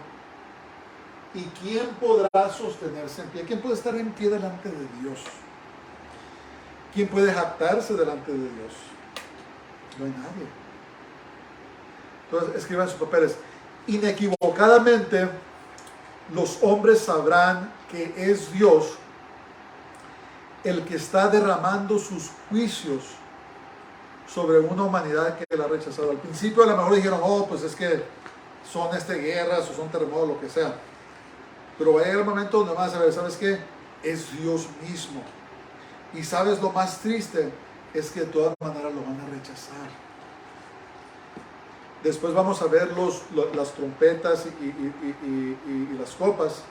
¿y quién podrá sostenerse en pie? ¿Quién puede estar en pie delante de Dios? ¿Quién puede jactarse delante de Dios? No hay nadie. Entonces escriban sus papeles. Inequivocadamente los hombres sabrán que es Dios el que está derramando sus juicios sobre una humanidad que la ha rechazado. Al principio a lo mejor dijeron, oh, pues es que son guerras o son terremotos, lo que sea. Pero va a llegar el momento donde van a saber, ¿sabes qué? Es Dios mismo. Y sabes lo más triste es que de todas maneras lo van a rechazar. Después vamos a ver las trompetas y las copas.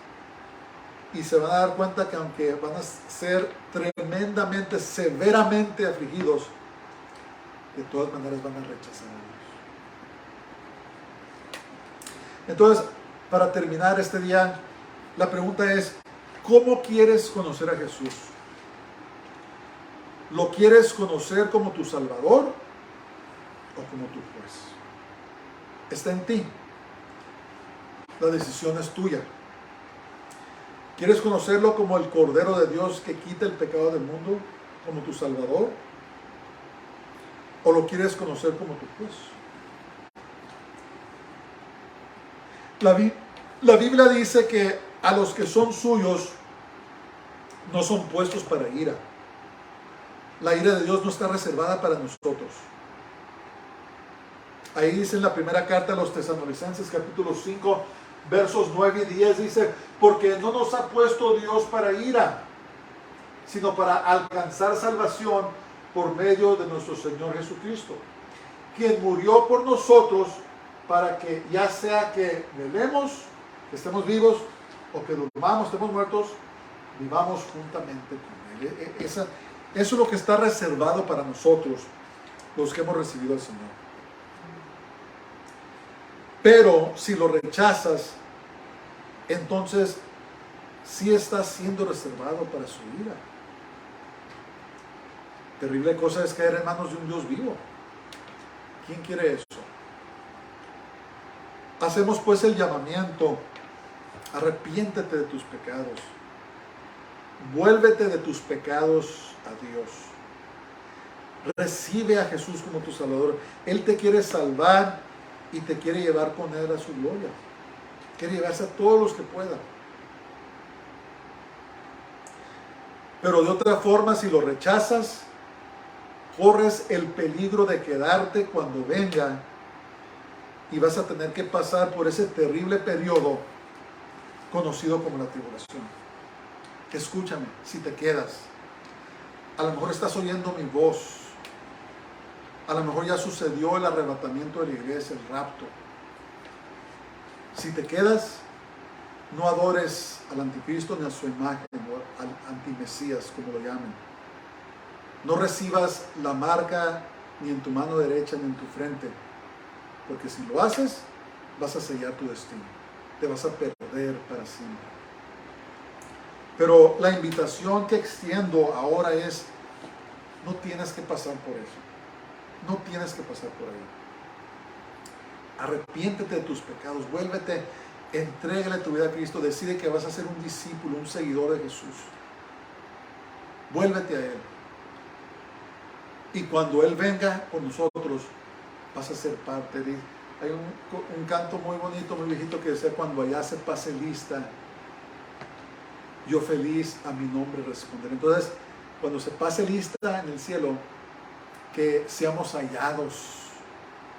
Y se van a dar cuenta que aunque van a ser tremendamente, severamente afligidos, de todas maneras van a rechazar a Dios. Entonces, para terminar este día, la pregunta es, ¿cómo quieres conocer a Jesús? ¿Lo quieres conocer como tu Salvador o como tu juez? Está en ti. La decisión es tuya. ¿Quieres conocerlo como el Cordero de Dios que quita el pecado del mundo, como tu Salvador? ¿O lo quieres conocer como tu juez? La Biblia dice que a los que son suyos no son puestos para ira. La ira de Dios no está reservada para nosotros. Ahí dice en la primera carta a los Tesalonicenses, capítulo 5, versos 9 y 10, dice, porque no nos ha puesto Dios para ira, sino para alcanzar salvación por medio de nuestro Señor Jesucristo, quien murió por nosotros para que ya sea que velemos, que estemos vivos, o que durmamos, estemos muertos, vivamos juntamente con Él. Eso es lo que está reservado para nosotros, los que hemos recibido al Señor. Pero si lo rechazas, entonces sí estás siendo reservado para su ira. Terrible cosa es caer en manos de un Dios vivo. ¿Quién quiere eso? Hacemos pues el llamamiento: arrepiéntete de tus pecados, vuélvete de tus pecados a Dios, recibe a Jesús como tu Salvador. Él te quiere salvar y te quiere llevar con Él a su gloria. Quiere llevarse a todos los que pueda. Pero de otra forma, si lo rechazas, corres el peligro de quedarte cuando venga y vas a tener que pasar por ese terrible periodo conocido como la tribulación. Escúchame, si te quedas, a lo mejor estás oyendo mi voz, a lo mejor ya sucedió el arrebatamiento de la iglesia, el rapto. Si te quedas, no adores al anticristo ni a su imagen, o al antimesías, como lo llamen. No recibas la marca ni en tu mano derecha ni en tu frente, porque si lo haces, vas a sellar tu destino. Te vas a perder para siempre. Pero la invitación que extiendo ahora es, no tienes que pasar por eso. No tienes que pasar por ahí. Arrepiéntete de tus pecados, vuélvete, entrégale tu vida a Cristo, decide que vas a ser un discípulo, un seguidor de Jesús. Vuélvete a Él. Y cuando Él venga con nosotros, vas a ser parte de Él. Hay un canto muy bonito, muy viejito, que decía: cuando allá se pase lista, yo feliz a mi nombre responderé. Entonces, cuando se pase lista en el cielo, que seamos hallados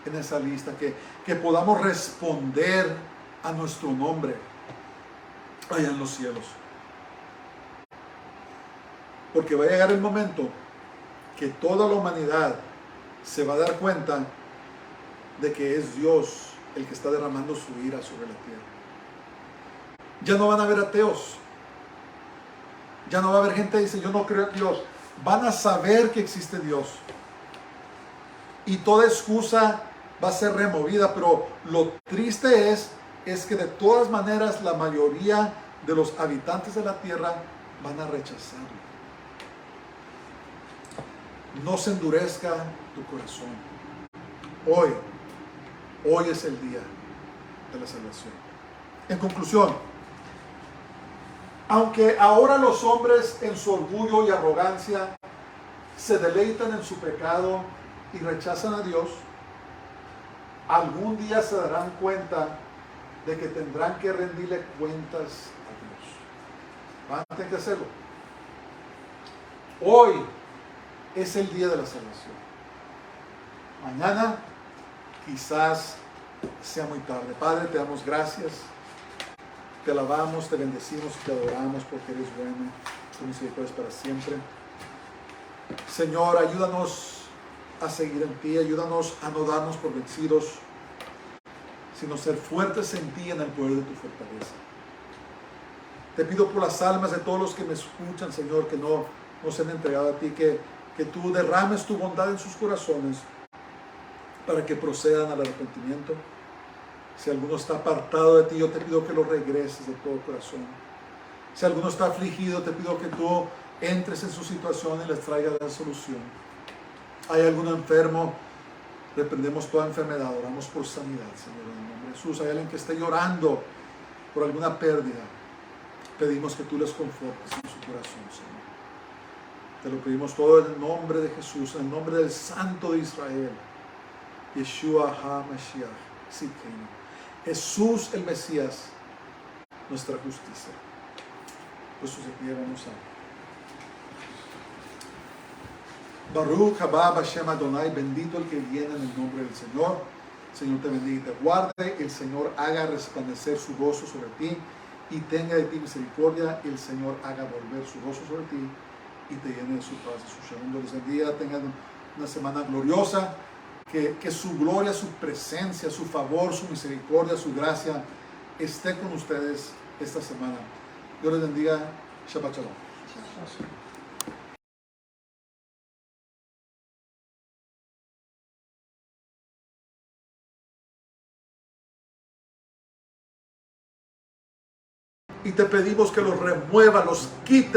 en esa lista, que podamos responder a nuestro nombre allá en los cielos. Porque va a llegar el momento que toda la humanidad se va a dar cuenta de que es Dios el que está derramando su ira sobre la tierra. Ya no van a haber ateos. Ya no va a haber gente que dice: yo no creo en Dios. Van a saber que existe Dios. Y toda excusa va a ser removida. Pero lo triste es que de todas maneras la mayoría de los habitantes de la tierra van a rechazarlo. No se endurezca tu corazón. Hoy es el día de la salvación. En conclusión, aunque ahora los hombres en su orgullo y arrogancia se deleitan en su pecado y rechazan a Dios, algún día se darán cuenta de que tendrán que rendirle cuentas a Dios. Van a tener que hacerlo. Hoy es el día de la salvación. Mañana quizás sea muy tarde. Padre, te damos gracias. Te alabamos, te bendecimos, te adoramos porque eres bueno. Tu misericordia es para siempre. Señor, ayúdanos a seguir en ti. Ayúdanos a no darnos por vencidos, sino ser fuertes en ti, en el poder de tu fortaleza. Te pido por las almas de todos los que me escuchan, Señor, que no se han entregado a ti, que tú derrames tu bondad en sus corazones para que procedan al arrepentimiento. Si alguno está apartado de ti, yo te pido que lo regreses de todo corazón. Si alguno está afligido, te pido que tú entres en su situación y les traigas la solución. Hay algún enfermo, reprendemos toda enfermedad, oramos por sanidad, Señor, en el nombre de Jesús. Hay alguien que esté llorando por alguna pérdida, pedimos que tú les confortes en su corazón, Señor. Te lo pedimos todo en el nombre de Jesús, en el nombre del Santo de Israel, Yeshua HaMashiach Tzidkenu. Jesús el Mesías, nuestra justicia. Pues de pie vamos a Baruch haba Hashem Adonai, bendito el que viene en el nombre del Señor. El Señor te bendiga y te guarde. El Señor haga resplandecer su gozo sobre ti y tenga de ti misericordia. El Señor haga volver su gozo sobre ti y te llene de su paz y su shalom. Dios les bendiga. Tengan una semana gloriosa. Que su gloria, su presencia, su favor, su misericordia, su gracia esté con ustedes esta semana. Dios les bendiga. Shabbat shalom. Y te pedimos que los remuevas, los quites